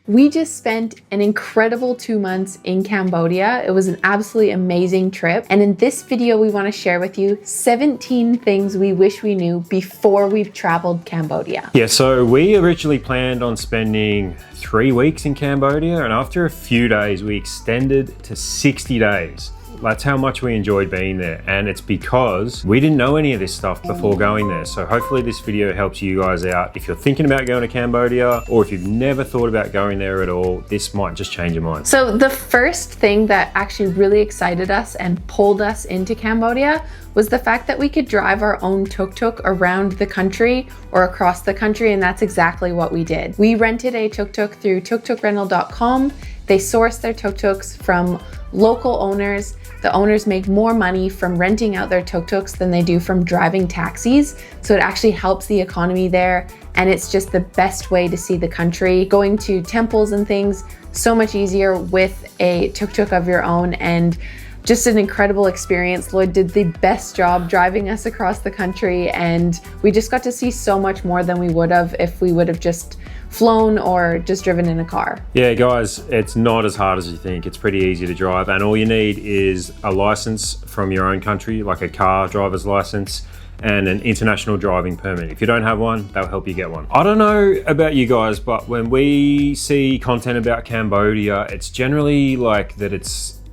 We just spent an incredible 2 months in Cambodia. It was an absolutely amazing trip. And in this video, we want to share with you 17 things we wish we knew before we've traveled Cambodia. Yeah, so we originally planned on spending 3 weeks in Cambodia, and after a few days, we extended to 60 days. That's how much we enjoyed being there, and it's because we didn't know any of this stuff before going there. So hopefully this video helps you guys out. If you're thinking about going to Cambodia, or if you've never thought about going there at all, this might just change your mind. So the first thing that actually really excited us and pulled us into Cambodia was the fact that we could drive our own tuk-tuk around the country or across the country, and that's exactly what we did. We rented a tuk-tuk through tuktukrental.com. They source their tuk-tuks from local owners. The owners make more money from renting out their tuk-tuks than they do from driving taxis. So it actually helps the economy there. And it's just the best way to see the country. Going to temples and things, so much easier with a tuk-tuk of your own, and just an incredible experience. Lloyd did the best job driving us across the country, and we just got to see so much more than we would have if we would have just flown or just driven in a car. Yeah, guys, it's not as hard as you think. It's pretty easy to drive, and all you need is a license from your own country, like a car driver's license, and an international driving permit. If you don't have one, they'll help you get one. I don't know about you guys, but when we see content about Cambodia, it's generally like that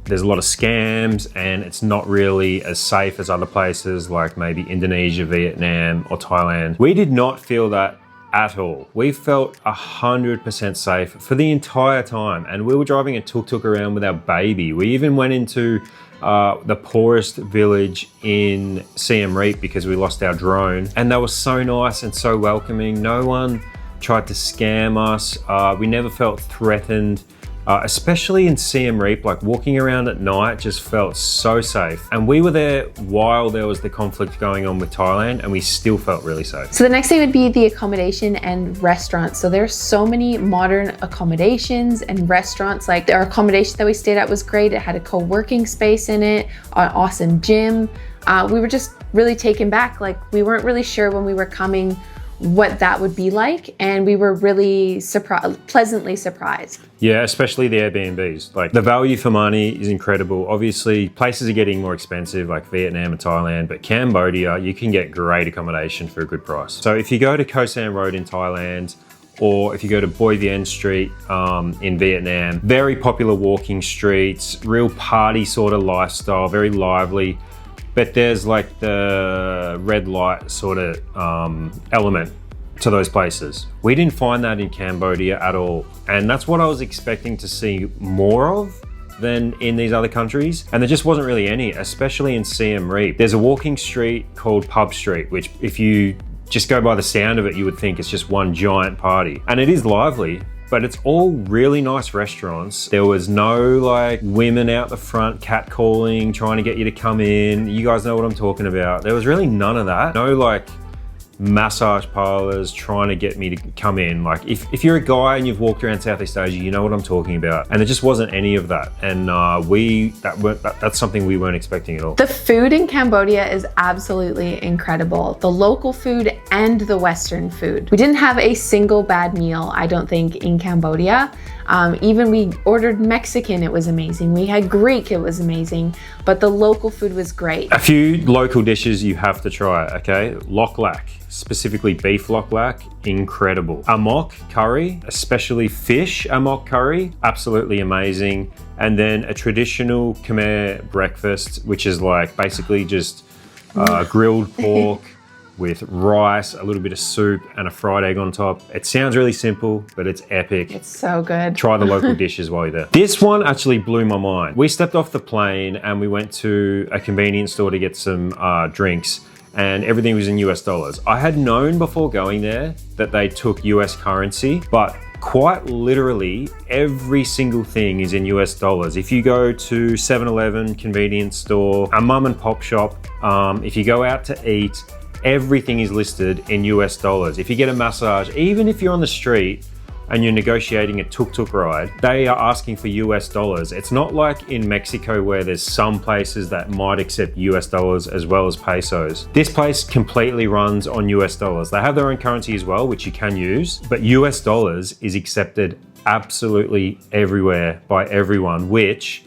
there's a lot of scams and it's not really as safe as other places like maybe Indonesia, Vietnam, or Thailand. We did not feel that at all. We felt 100% safe for the entire time, and we were driving a tuk-tuk around with our baby. We even went into the poorest village in Siem Reap because we lost our drone, and they were so nice and so welcoming. No one tried to scam us. We never felt threatened. Especially in Siem Reap, like walking around at night just felt so safe. And we were there while there was the conflict going on with Thailand, and we still felt really safe. So the next thing would be the accommodation and restaurants. So there's so many modern accommodations and restaurants. Like our accommodation that we stayed at was great. It had a co-working space in it, an awesome gym. We were just really taken back. Like we weren't really sure when we were coming what that would be like, and we were really pleasantly surprised. Yeah, especially the Airbnbs. Like the value for money is incredible. Obviously, places are getting more expensive like Vietnam and Thailand, but Cambodia, you can get great accommodation for a good price. So if you go to Khao San Road in Thailand, or if you go to Boi Vien Street in Vietnam, very popular walking streets, real party sort of lifestyle, very lively. But there's like the red light sort of element to those places. We didn't find that in Cambodia at all. And that's what I was expecting to see more of than in these other countries. And there just wasn't really any, especially in Siem Reap. There's a walking street called Pub Street, which if you just go by the sound of it, you would think it's just one giant party. And it is lively, but it's all really nice restaurants. There was no like women out the front catcalling, trying to get you to come in. You guys know what I'm talking about. There was really none of that. No like massage parlors trying to get me to come in. Like if you're a guy and you've walked around Southeast Asia, you know what I'm talking about. And there just wasn't any of that. And that's something we weren't expecting at all. The food in Cambodia is absolutely incredible. The local food and the Western food. We didn't have a single bad meal, I don't think, in Cambodia. Even we ordered Mexican, it was amazing. We had Greek, it was amazing. But the local food was great. A few local dishes you have to try, okay? Lok lak, specifically beef lok lak, incredible. Amok curry, especially fish amok curry, absolutely amazing. And then a traditional Khmer breakfast, which is like basically just grilled pork with rice, a little bit of soup, and a fried egg on top. It sounds really simple, but it's epic. It's so good. Try the local dishes while you're there. This one actually blew my mind. We stepped off the plane and we went to a convenience store to get some drinks, and everything was in US dollars. I had known before going there that they took US currency, but quite literally every single thing is in US dollars. If you go to 7-Eleven, convenience store, a mum and pop shop, if you go out to eat, everything is listed in US dollars. If you get a massage, even if you're on the street and you're negotiating a tuk-tuk ride, they are asking for US dollars. It's not like in Mexico where there's some places that might accept US dollars as well as pesos. This place completely runs on US dollars. They have their own currency as well, which you can use, but US dollars is accepted absolutely everywhere by everyone, which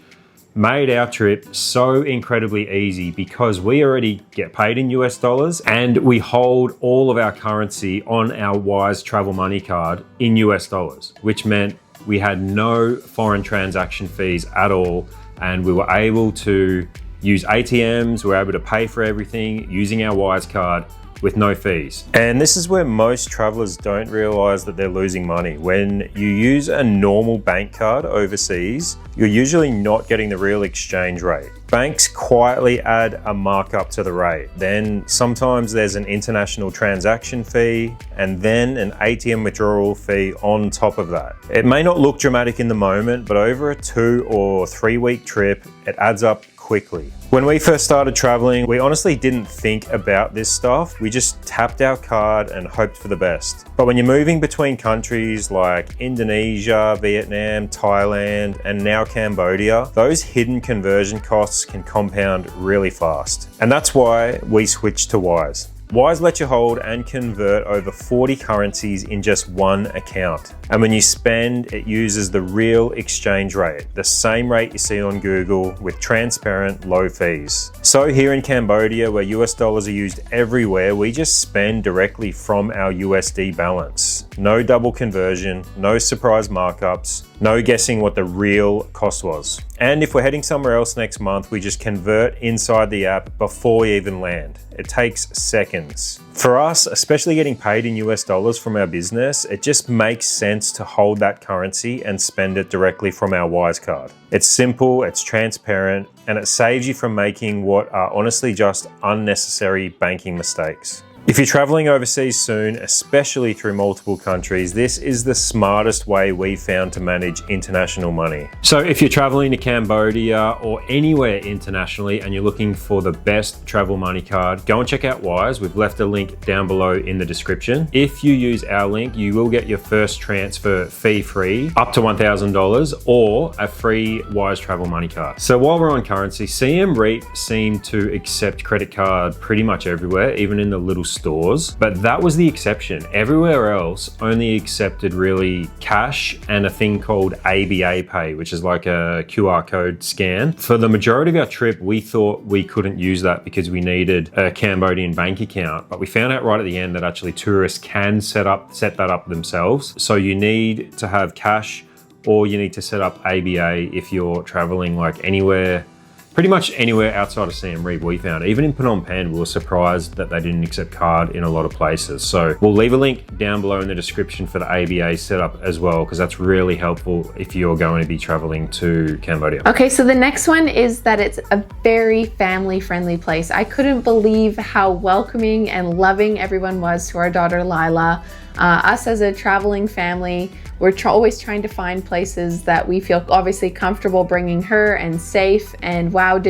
made our trip so incredibly easy because we already get paid in US dollars and we hold all of our currency on our Wise Travel Money card in US dollars, which meant we had no foreign transaction fees at all, and we were able to use ATMs, we were able to pay for everything using our Wise card with no fees. And this is where most travelers don't realize that they're losing money. When you use a normal bank card overseas, you're usually not getting the real exchange rate. Banks quietly add a markup to the rate. Then sometimes there's an international transaction fee and then an ATM withdrawal fee on top of that. It may not look dramatic in the moment, but over a 2 or 3 week trip, it adds up quickly. When we first started traveling, we honestly didn't think about this stuff. We just tapped our card and hoped for the best. But when you're moving between countries like Indonesia, Vietnam, Thailand, and now Cambodia, those hidden conversion costs can compound really fast. And that's why we switched to Wise. Wise lets you hold and convert over 40 currencies in just one account. And when you spend, it uses the real exchange rate, the same rate you see on Google with transparent low fees. So here in Cambodia, where US dollars are used everywhere, we just spend directly from our USD balance. No double conversion, no surprise markups, no guessing what the real cost was. And if we're heading somewhere else next month, we just convert inside the app before we even land. It takes seconds. For us, especially getting paid in US dollars from our business, it just makes sense to hold that currency and spend it directly from our Wise card. It's simple, it's transparent, and it saves you from making what are honestly just unnecessary banking mistakes. If you're traveling overseas soon, especially through multiple countries, this is the smartest way we found to manage international money. So if you're traveling to Cambodia or anywhere internationally and you're looking for the best travel money card, go and check out Wise. We've left a link down below in the description. If you use our link, you will get your first transfer fee-free up to $1,000 or a free Wise travel money card. So while we're on currency, Siem Reap seemed to accept credit card pretty much everywhere, even in the little stores, but that was the exception. Everywhere else only accepted really cash and a thing called ABA Pay, which is like a QR code scan. For the majority of our trip, we thought we couldn't use that because we needed a Cambodian bank account, but we found out right at the end that actually tourists can set that up themselves. So you need to have cash or you need to set up ABA if you're traveling like anywhere, pretty much anywhere outside of Siem Reap. We found, even in Phnom Penh, we were surprised that they didn't accept card in a lot of places. So we'll leave a link down below in the description for the ABA setup as well, because that's really helpful if you're going to be traveling to Cambodia. Okay, so the next one is that it's a very family-friendly place. I couldn't believe how welcoming and loving everyone was to our daughter Lila. Us as a traveling family, we're always trying to find places that we feel obviously comfortable bringing her and safe. And wow,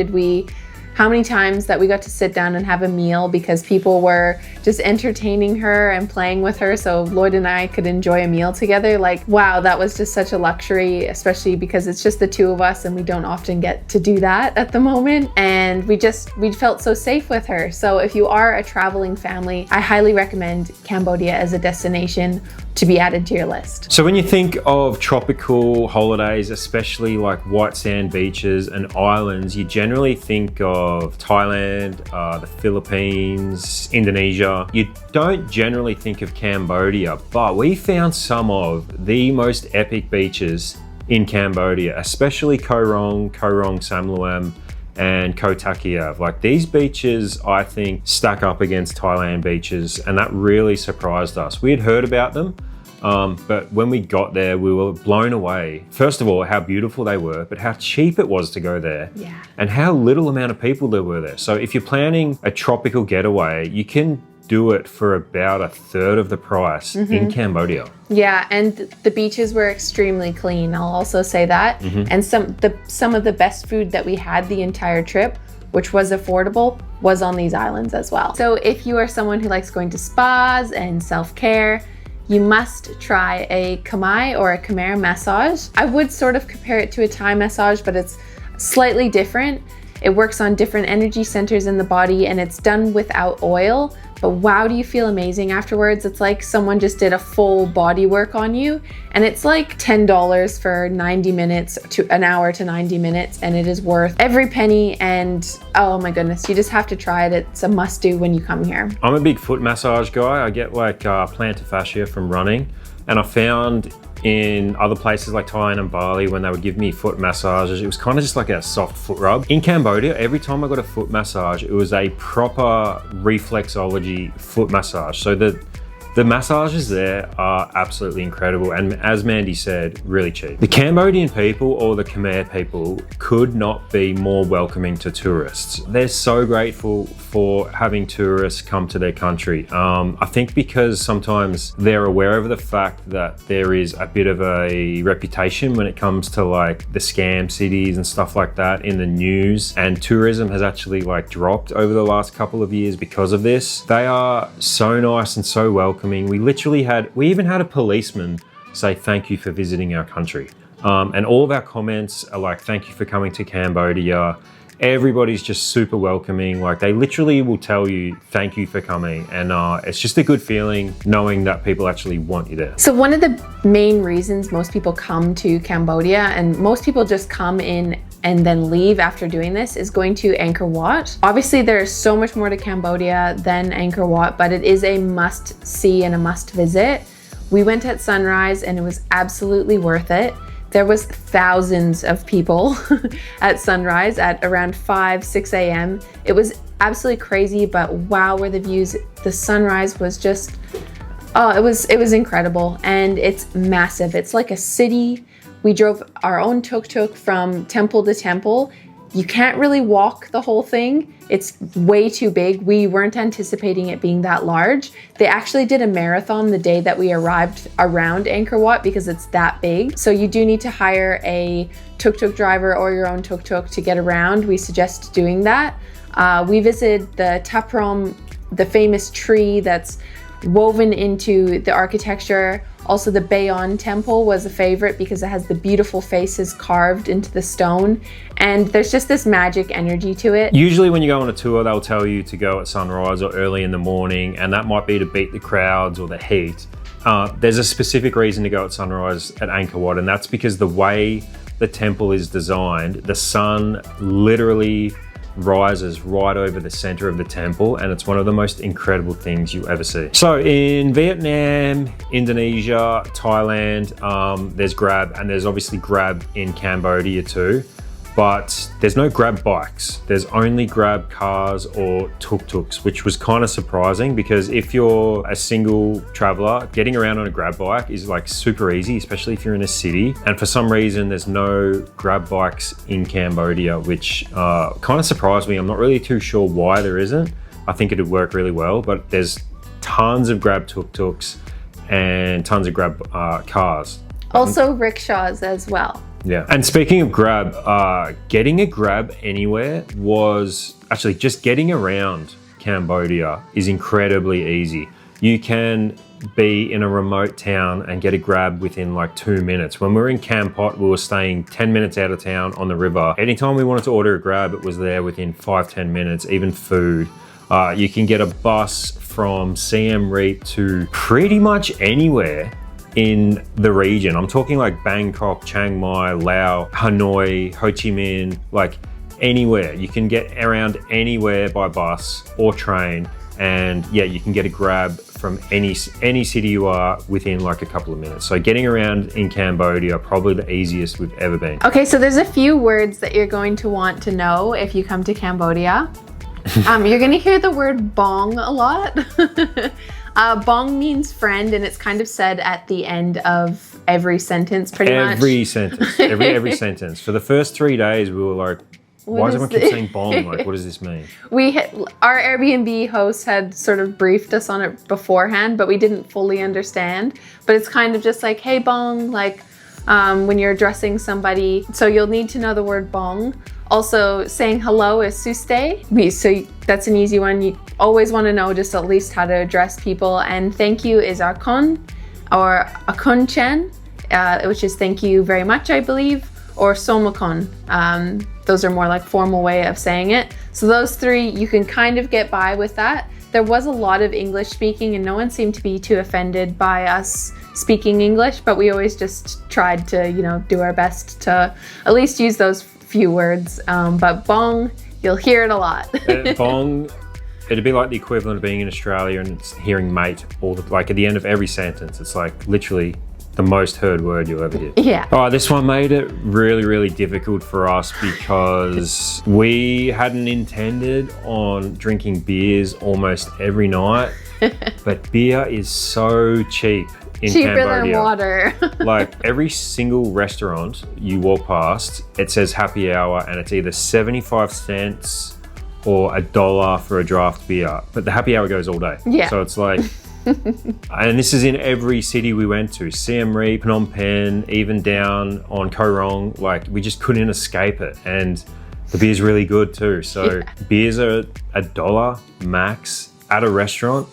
how many times that we got to sit down and have a meal because people were just entertaining her and playing with her so Lloyd and I could enjoy a meal together. Like, wow, that was just such a luxury, especially because it's just the two of us and we don't often get to do that at the moment. And we felt so safe with her. So if you are a traveling family, I highly recommend Cambodia as a destination to be added to your list. So when you think of tropical holidays, especially like white sand beaches and islands, you generally think of Thailand, the Philippines, Indonesia. You don't generally think of Cambodia, but we found some of the most epic beaches in Cambodia, especially Rong, Samloem, and Koh Tak Kiev. Like, these beaches, I think, stack up against Thailand beaches, and that really surprised us. We had heard about them, but when we got there, we were blown away. First of all, how beautiful they were, but how cheap it was to go there. Yeah. And how little amount of people there were there. So if you're planning a tropical getaway, you can do it for about a third of the price in Cambodia. Yeah, and the beaches were extremely clean. I'll also say that. And some of the best food that we had the entire trip, which was affordable, was on these islands as well. So if you are someone who likes going to spas and self-care, you must try a Khmer or a Khmer massage. I would sort of compare it to a Thai massage, but it's slightly different. It works on different energy centers in the body and it's done without oil. but wow, do you feel amazing afterwards. It's like someone just did a full body work on you, and it's like $10 for 90 minutes to an hour to 90 minutes, and it is worth every penny. And oh my goodness, you just have to try it. It's a must do when you come here. I'm a big foot massage guy. I get like plantar fascia from running, and I found in other places like Thailand and Bali, when they would give me foot massages, it was kind of just like a soft foot rub. In Cambodia, every time I got a foot massage, it was a proper reflexology foot massage. So the massages there are absolutely incredible, and as Mandy said, really cheap. The Cambodian people, or the Khmer people, could not be more welcoming to tourists. They're so grateful for having tourists come to their country. I think because sometimes they're aware of the fact that there is a bit of a reputation when it comes to like the scam cities and stuff like that in the news, and tourism has actually like dropped over the last couple of years because of this. They are so nice and so welcoming. We even had a policeman say thank you for visiting our country. And all of our comments are like, thank you for coming to Cambodia. Everybody's just super welcoming. Like they literally will tell you, thank you for coming. And it's just a good feeling knowing that people actually want you there. So one of the main reasons most people come to Cambodia, and most people just come in and then leave after doing this, is going to Angkor Wat. Obviously, there's so much more to Cambodia than Angkor Wat, but it is a must see and a must visit. We went at sunrise and it was absolutely worth it. There was thousands of people at sunrise at around 5-6 a.m. It was absolutely crazy, but wow, were the views. The sunrise was just, oh, it was incredible, and it's massive. It's like a city. We drove our own tuk-tuk from temple to temple. You can't really walk the whole thing. It's way too big. We weren't anticipating it being that large. They actually did a marathon the day that we arrived around Angkor Wat because it's that big. So you do need to hire a tuk-tuk driver or your own tuk-tuk to get around. We suggest doing that. We visited the Taprom, the famous tree that's woven into the architecture. Also, the Bayon temple was a favorite because it has the beautiful faces carved into the stone, and there's just this magic energy to it. Usually when you go on a tour, they'll tell you to go at sunrise or early in the morning, and that might be to beat the crowds or the heat. There's a specific reason to go at sunrise at Angkor Wat, and that's because the way the temple is designed, the sun literally rises right over the center of the temple, and it's one of the most incredible things you ever see. So in Vietnam, Indonesia, Thailand, there's Grab, and there's obviously Grab in Cambodia too, but there's no Grab bikes. There's only Grab cars or tuk-tuks, which was kind of surprising because if you're a single traveler, getting around on a Grab bike is like super easy, especially if you're in a city. And for some reason, there's no Grab bikes in Cambodia, which kind of surprised me. I'm not really too sure why there isn't. I think it'd work really well, but there's tons of Grab tuk-tuks and tons of Grab cars. Also rickshaws as well. Yeah, and speaking of Grab, getting a Grab anywhere was actually just getting around Cambodia is incredibly easy. You can be in a remote town and get a Grab within like 2 minutes. When we were in Kampot, we were staying 10 minutes out of town on the river. Anytime we wanted to order a Grab, it was there within 5-10 minutes, even food. You can get a bus from Siem Reap to pretty much anywhere in the region. I'm talking like Bangkok, Chiang Mai, Laos, Hanoi, Ho Chi Minh, like anywhere. You can get around anywhere by bus or train, and yeah, you can get a Grab from any city you are within like a couple of minutes. So getting around in Cambodia, probably the easiest we've ever been. Okay, so there's a few words that you're going to want to know if you come to Cambodia. You're gonna hear the word bong a lot. Bong means friend, and it's kind of said at the end of every sentence, pretty much. Every sentence, every sentence. For the first 3 days, we were like, why does everyone keep saying bong? Like, what does this mean? Our Airbnb host had sort of briefed us on it beforehand, but we didn't fully understand. But it's kind of just like, hey, bong, like when you're addressing somebody. So you'll need to know the word bong. Also, saying hello is suste. So that's an easy one. You always want to know just at least how to address people. And thank you is akon or akon chen, which is thank you very much, I believe, or somakon. Those are more like formal way of saying it. So those three, you can kind of get by with that. there was a lot of English speaking and no one seemed to be too offended by us speaking English, but we always just tried to, you know, do our best to at least use those few words. But bong, you'll hear it a lot. Bong, it'd be like the equivalent of being in Australia and hearing mate like at the end of every sentence. It's like literally the most heard word you'll ever hear. Yeah. Oh, this one made it really, really difficult for us because we hadn't intended on drinking beers almost every night, but beer is so cheap in Cheaper Cambodia. than water. Like every single restaurant you walk past, it says happy hour and it's either 75 cents or $1 for a draft beer, but the happy hour goes all day. Yeah. So it's like, and this is in every city we went to, Siem Reap, Phnom Penh, even down on Rong, like we just couldn't escape it. And the beer's really good too. So beers are $1 max at a restaurant.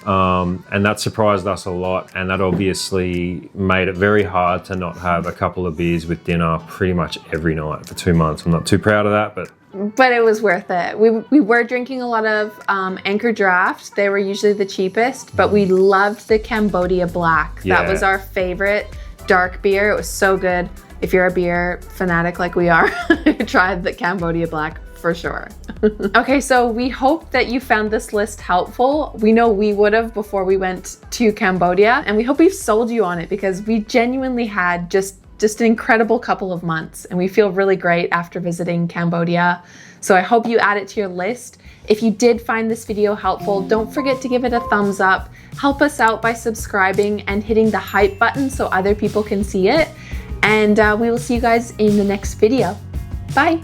And that surprised us a lot. And that obviously made it very hard to not have a couple of beers with dinner pretty much every night for 2 months. I'm not too proud of that, but it was worth it. We were drinking a lot of Angkor Draft. They were usually the cheapest, but we loved the Cambodia Black. That was our favorite dark beer. It was so good. If you're a beer fanatic like we are, try the Cambodia Black for sure. Okay, so we hope that you found this list helpful. We know we would have before we went to Cambodia, and we hope we've sold you on it because we genuinely had just an incredible couple of months and we feel really great after visiting Cambodia. So I hope you add it to your list. If you did find this video helpful, don't forget to give it a thumbs up. Help us out by subscribing and hitting the hype button so other people can see it. And we will see you guys in the next video. Bye.